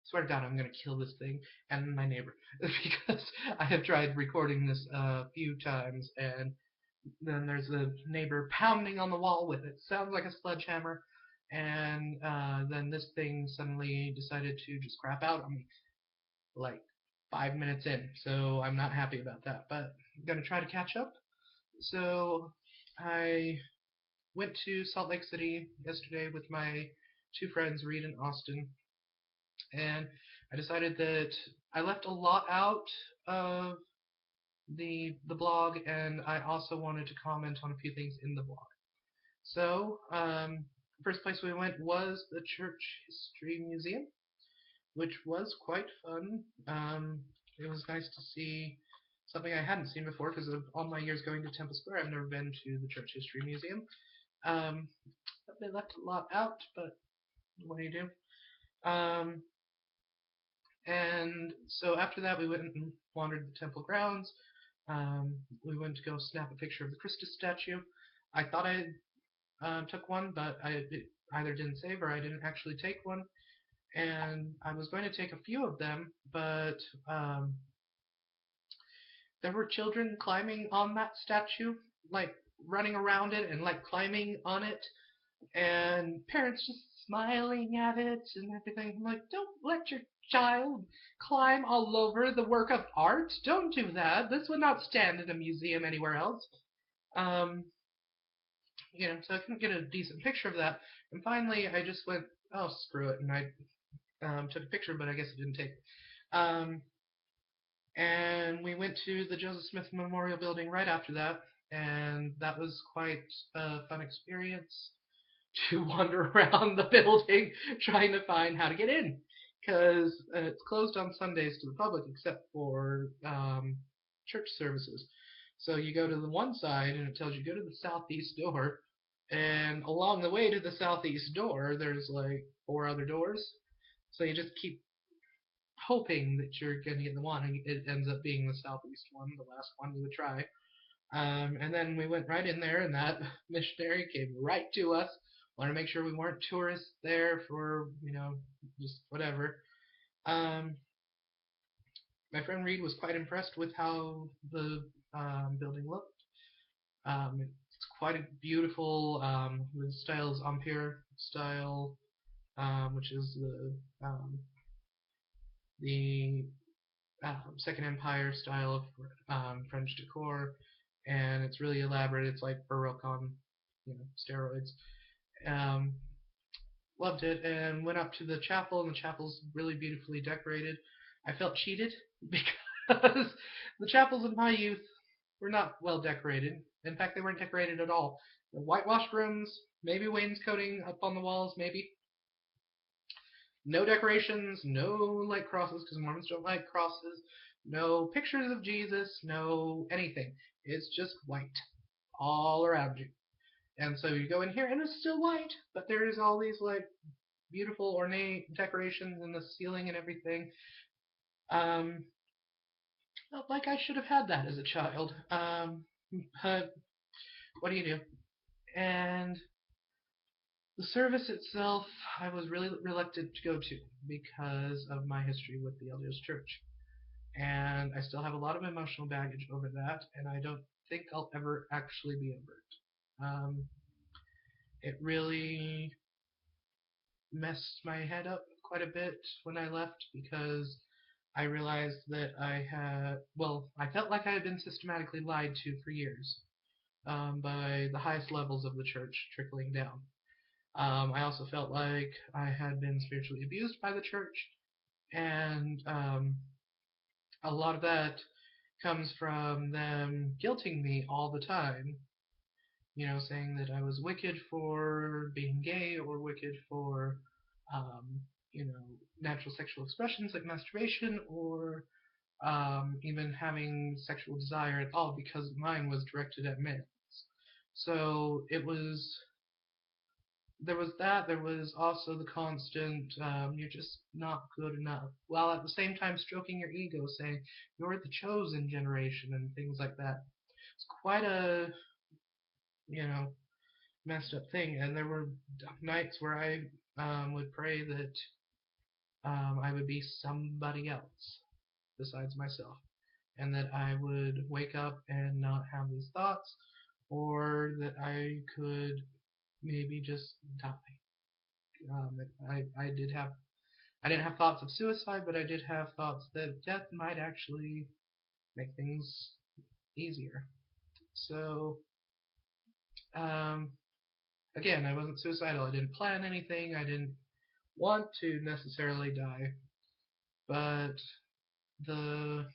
swear to God, I'm gonna kill this thing and my neighbor because I have tried recording this a few times, and then there's a neighbor pounding on the wall with it. Sounds like a sledgehammer, and then this thing suddenly decided to just crap out on me like 5 minutes in. So I'm not happy about that, but I'm gonna try to catch up. So I went to Salt Lake City yesterday with my two friends, Reed and Austin, and I decided that I left a lot out of the blog, and I also wanted to comment on a few things in the blog. So, first place we went was the Church History Museum, which was quite fun. It was nice to see something I hadn't seen before because of all my years going to Temple Square. I've never been to the Church History Museum. Um, they left a lot out, but what do you do? And so after that, we went and wandered the temple grounds. We went to go snap a picture of the Christus statue. I thought I took one, but it either didn't save or I didn't actually take one. And I was going to take a few of them, but um, there were children climbing on that statue, like running around it and like climbing on it, and parents just smiling at it and everything. I'm like, don't let your child climb all over the work of art. Don't do that. This would not stand in a museum anywhere else. Um, so I couldn't get a decent picture of that. And finally, I just went, oh, screw it, and I took a picture, but I guess it didn't take. Um, and we went to the Joseph Smith Memorial Building right after that, and that was quite a fun experience to wander around the building trying to find how to get in because it's closed on Sundays to the public except for church services. So you go to the one side and it tells you go to the southeast door, and along the way to the southeast door, there's like four other doors. So you just keep hoping that you're going to get the one, and it ends up being the southeast one, the last one you would try. And then we went right in there, and that missionary came right to us. Wanted to make sure we weren't tourists there for, just whatever. Um, my friend Reed was quite impressed with how the building looked. It's quite a beautiful, the style is Empire style, which is the Second Empire style of French decor, and it's really elaborate. It's like Baroque on, steroids. Um, Loved it, and went up to the chapel, and the chapel's really beautifully decorated. I felt cheated because the chapels in my youth were not well decorated. In fact, they weren't decorated at all. The whitewashed rooms, maybe wainscoting up on the walls, maybe. No decorations, no like crosses, because Mormons don't like crosses. No pictures of Jesus, no anything. It's just white all around you. And so you go in here and it's still white, but there's all these like beautiful ornate decorations in the ceiling and everything. Um, Felt like I should have had that as a child. But what do you do? And the service itself, I was really reluctant to go to because of my history with the LDS Church. And I still have a lot of emotional baggage over that, and I don't think I'll ever actually be over it. It really messed my head up quite a bit when I left because I realized that I felt like I had been systematically lied to for years by the highest levels of the church trickling down. I also felt like I had been spiritually abused by the church, and a lot of that comes from them guilting me all the time, saying that I was wicked for being gay or wicked for, um, natural sexual expressions like masturbation or even having sexual desire at all because mine was directed at men. So there was that. There was also the constant, you're just not good enough, while at the same time stroking your ego, saying you're the chosen generation and things like that. It's quite a, you know, messed up thing. And there were nights where I would pray that I would be somebody else besides myself, and that I would wake up and not have these thoughts, or that I could maybe just die. Um, I didn't have thoughts of suicide, but I did have thoughts that death might actually make things easier. So, um, again, I wasn't suicidal. I didn't plan anything. I didn't want to necessarily die, but the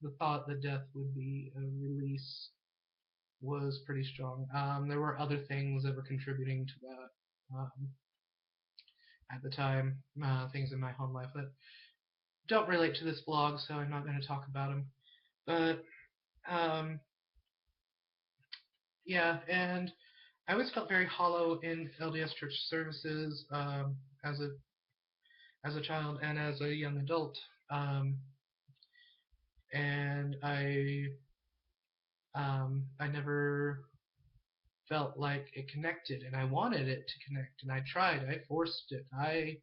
the thought that death would be a release was pretty strong. There were other things that were contributing to that at the time, things in my home life that don't relate to this blog, so I'm not going to talk about them. But um, yeah, and I always felt very hollow in LDS church services as a child and as a young adult, um, and I never felt like it connected, and I wanted it to connect, and I tried. I forced it. I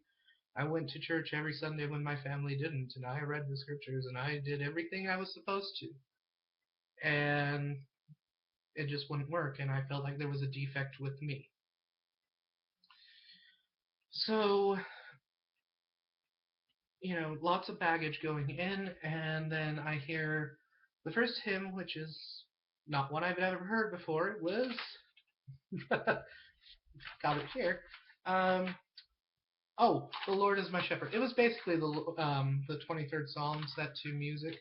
went to church every Sunday when my family didn't, and I read the scriptures, and I did everything I was supposed to, and it just wouldn't work, and I felt like there was a defect with me. So, lots of baggage going in, and then I hear the first hymn, which is not one I've ever heard before. It was got it here. Um, oh, the Lord is my shepherd. It was basically the 23rd Psalm set to music,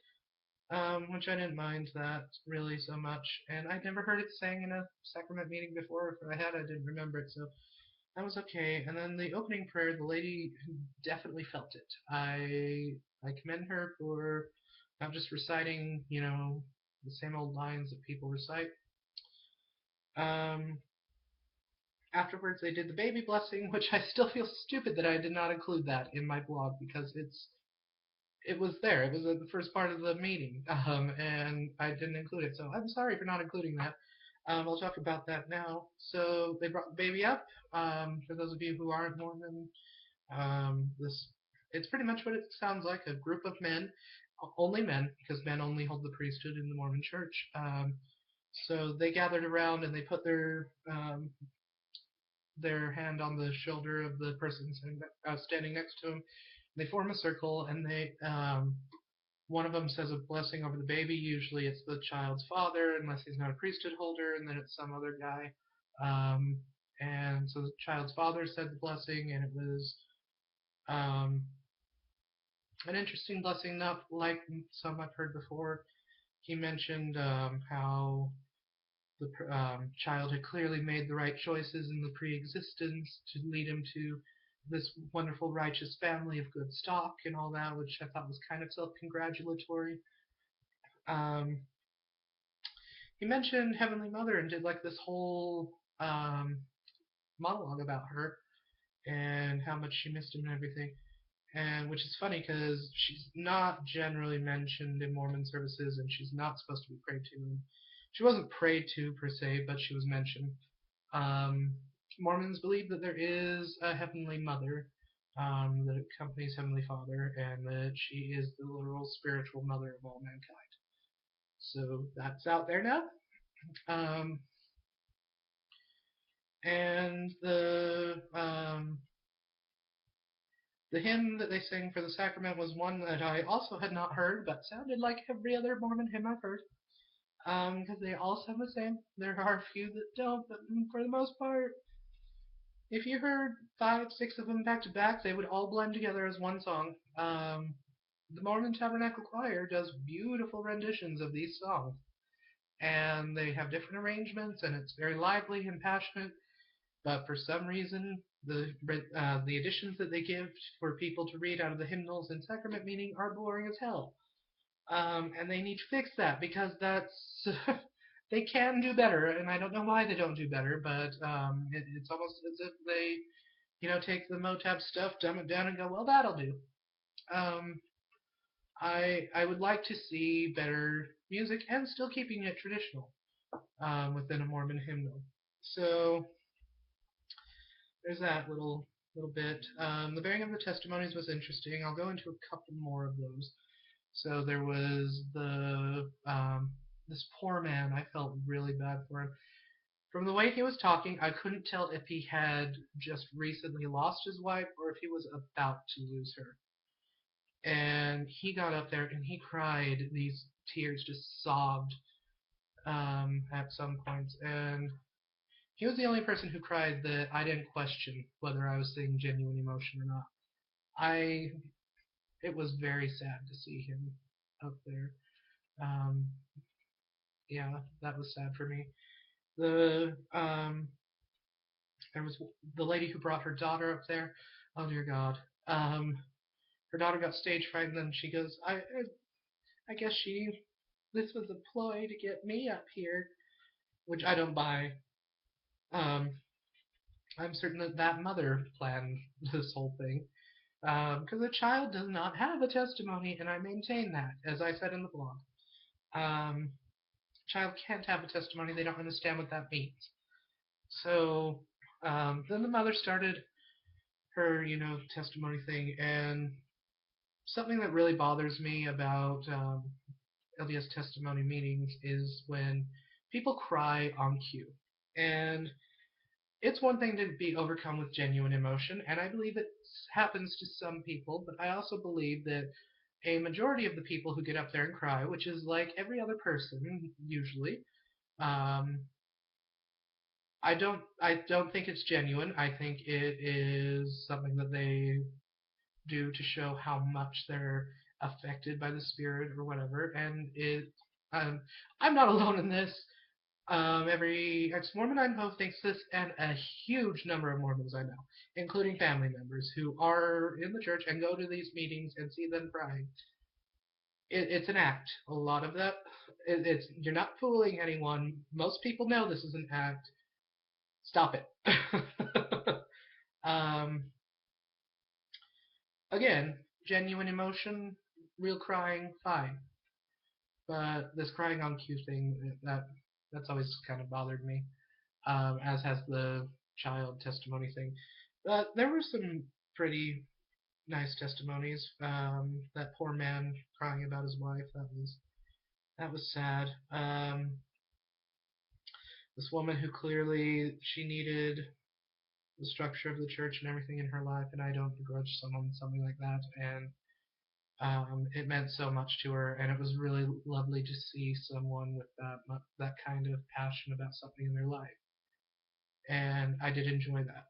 which I didn't mind that really so much, and I'd never heard it sang in a sacrament meeting before. If I had, I didn't remember it, so that was okay. And then the opening prayer, the lady definitely felt it. I commend her for not just reciting, the same old lines that people recite. Um, Afterwards, they did the baby blessing, which I still feel stupid that I did not include that in my blog because it was there. It was at the first part of the meeting, and I didn't include it. So I'm sorry for not including that. I'll talk about that now. So they brought the baby up. For those of you who aren't Mormon, this it's pretty much what it sounds like: a group of men, only men, because men only hold the priesthood in the Mormon Church. So they gathered around and they put their hand on the shoulder of the person standing next to them. They form a circle, and one of them says a blessing over the baby. Usually it's the child's father, unless he's not a priesthood holder, and then it's some other guy. Um, and so the child's father said the blessing, and it was um, an interesting blessing, not like some I've heard before. He mentioned how the child had clearly made the right choices in the pre-existence to lead him to this wonderful righteous family of good stock and all that, which I thought was kind of self-congratulatory. Um, he mentioned Heavenly Mother and did like this whole monologue about her and how much she missed him and everything. And which is funny because she's not generally mentioned in Mormon services, and she's not supposed to be prayed to. And she wasn't prayed to per se, but she was mentioned. Um, Mormons believe that there is a Heavenly Mother that accompanies Heavenly Father, and that she is the literal spiritual mother of all mankind. So that's out there now. Um, and the hymn that they sing for the sacrament was one that I also had not heard, but sounded like every other Mormon hymn I've heard. Because they all sound the same. There are a few that don't, but for the most part, if you heard 5, 6 of them back to back, they would all blend together as one song. The Mormon Tabernacle Choir does beautiful renditions of these songs, and they have different arrangements, and it's very lively and passionate. But for some reason, the additions that they give for people to read out of the hymnals in sacrament meeting are boring as hell. And they need to fix that because that's they can do better, and I don't know why they don't do better, but it's almost as if they, take the Motab stuff, dumb it down, and go, well, that'll do. Um, I would like to see better music and still keeping it traditional within a Mormon hymnal. So there's that little little bit. The bearing of the testimonies was interesting. I'll go into a couple more of those. So there was the this poor man. I felt really bad for him. From the way he was talking, I couldn't tell if he had just recently lost his wife or if he was about to lose her. And he got up there and he cried. These tears just sobbed at some points. And he was the only person who cried that I didn't question whether I was seeing genuine emotion or not. I It was very sad to see him up there. Um, yeah, that was sad for me. There was the lady who brought her daughter up there. Oh dear God. Um, Her daughter got stage fright, and then she goes, I guess this was a ploy to get me up here, which I don't buy. Um, I'm certain that that mother planned this whole thing. Because a child does not have a testimony, and I maintain that, as I said in the blog. Um, Child can't have a testimony; they don't understand what that means. So then the mother started her, testimony thing, and something that really bothers me about LDS testimony meetings is when people cry on cue. And it's one thing to be overcome with genuine emotion, and I believe it happens to some people, but I also believe that a majority of the people who get up there and cry, which is like every other person usually, um, I don't think it's genuine. I think it is something that they do to show how much they're affected by the spirit or whatever. And um, I'm not alone in this. Every ex-Mormon I know thinks this, and a huge number of Mormons I know, including family members who are in the church and go to these meetings and see them crying. It's an act. A lot of that, you're not fooling anyone. Most people know this is an act. Stop it. um, Again, genuine emotion, real crying, fine. But this crying on cue thing, that's always kind of bothered me, as has the child testimony thing. But there were some pretty nice testimonies. That poor man crying about his wife, that was sad. This woman who clearly she needed the structure of the church and everything in her life, and I don't begrudge someone something like that. And it meant so much to her, and it was really lovely to see someone with that kind of passion about something in their life, and I did enjoy that.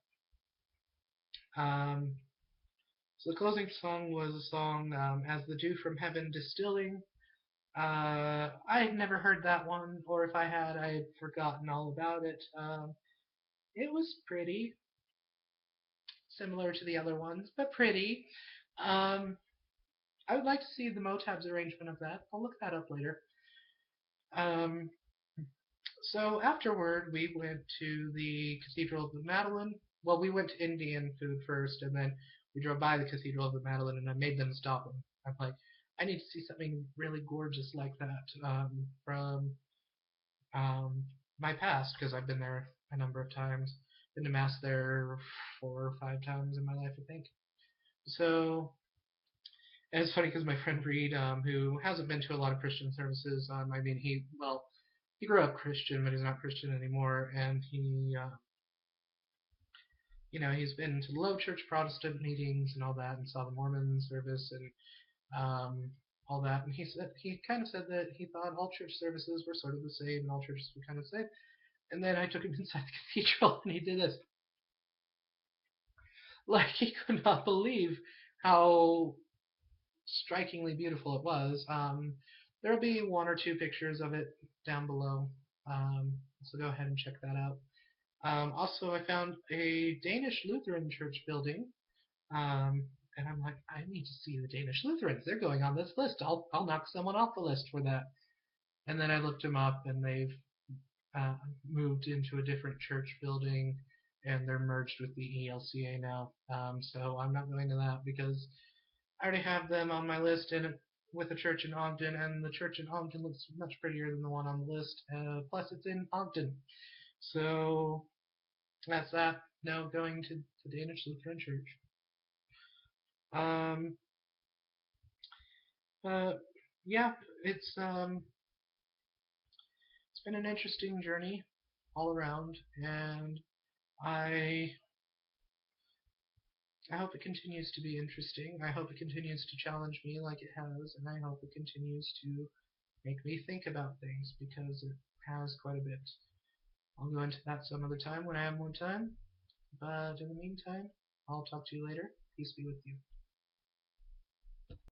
So the closing song was a song, "As the Dew from Heaven Distilling." I had never heard that one, or if I had, I had forgotten all about it. It was pretty, similar to the other ones, but pretty. Um, I would like to see the Motab's arrangement of that. I'll look that up later. Um, So afterward, we went to the Cathedral of the Madeleine. Well, we went to Indian food first, and then we drove by the Cathedral of the Madeleine, and I made them stop. And I'm like, I need to see something really gorgeous like that from um, my past, because I've been there a number of times. Been to mass there 4 or 5 times in my life, I think. So, and it's funny because my friend Reed, who hasn't been to a lot of Christian services, I mean, he grew up Christian, but he's not Christian anymore, and he's been to the low church Protestant meetings and all that, and saw the Mormon service and all that. And he kind of said that he thought all church services were sort of the same, and all churches were kind of the same. And then I took him inside the cathedral, and he did this, like he could not believe how strikingly beautiful it was. There'll be 1 or 2 pictures of it down below, so go ahead and check that out. Also, I found a Danish Lutheran church building, and I'm like, I need to see the Danish Lutherans. They're going on this list. I'll knock someone off the list for that. And then I looked them up, and they've uh, moved into a different church building, and they're merged with the ELCA now. So I'm not going to that because I already have them on my list, and with a church in Ogden, and the church in Ogden looks much prettier than the one on the list. Plus, it's in Ogden. So that's that. now going to the Danish Lutheran Church. Um, uh, yeah, it's been an interesting journey all around, and I I hope it continues to be interesting. I hope it continues to challenge me like it has, and I hope it continues to make me think about things because it has quite a bit. I'll go into that some other time when I have more time, but in the meantime, I'll talk to you later. Peace be with you.